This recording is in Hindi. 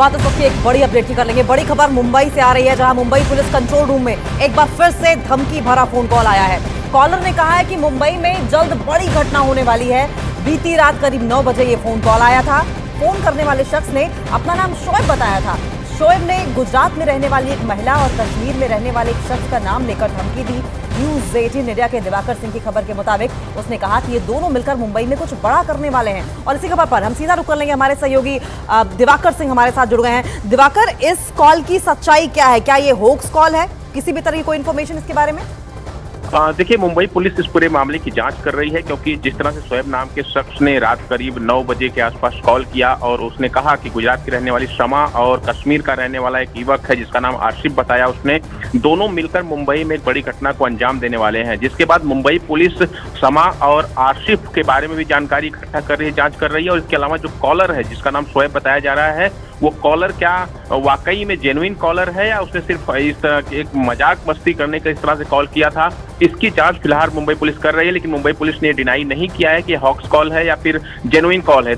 बात इस वक्त की एक बड़ी अपडेट की कर लेंगे। बड़ी खबर मुंबई से आ रही है, जहां मुंबई पुलिस कंट्रोल रूम में एक बार फिर से धमकी भरा फोन कॉल आया है। कॉलर ने कहा है कि मुंबई में जल्द बड़ी घटना होने वाली है। बीती रात करीब 9 बजे ये फोन कॉल आया था। फोन करने वाले शख्स ने अपना नाम शोएब बताया था। शोएब ने गुजरात में रहने वाली एक महिला और कश्मीर में रहने वाले एक शख्स का नाम लेकर धमकी दी। न्यूज़ 18 इंडिया के दिवाकर सिंह की खबर के मुताबिक उसने कहा कि ये दोनों मिलकर मुंबई में कुछ बड़ा करने वाले हैं। और इसी खबर पर हम सीधा रुक कर लेंगे, हमारे सहयोगी दिवाकर सिंह हमारे साथ जुड़ गए हैं। दिवाकर, इस कॉल की सच्चाई क्या है? क्या ये होक्स कॉल है? किसी भी तरह की कोई इन्फॉर्मेशन इसके बारे में? देखिए, मुंबई पुलिस इस पूरे मामले की जांच कर रही है, क्योंकि जिस तरह से शोएब नाम के शख्स ने रात करीब 9 बजे के आसपास कॉल किया और उसने कहा कि गुजरात की रहने वाली शमा और कश्मीर का रहने वाला एक युवक है जिसका नाम आशिफ बताया उसने, दोनों मिलकर मुंबई में एक बड़ी घटना को अंजाम देने वाले हैं। जिसके बाद मुंबई पुलिस शमा और आशिफ के बारे में भी जानकारी इकट्ठा कर रही है, जांच कर रही है। और इसके अलावा जो कॉलर है जिसका नाम शोएब बताया जा रहा है, वो कॉलर क्या वाकई में जेन्युइन कॉलर है या उसने सिर्फ इस तरह एक मजाक मस्ती करने का इस तरह से कॉल किया था, इसकी जांच फिलहाल मुंबई पुलिस कर रही है। लेकिन मुंबई पुलिस ने डिनाई नहीं किया है कि हॉक्स कॉल है या फिर जेन्युइन कॉल है।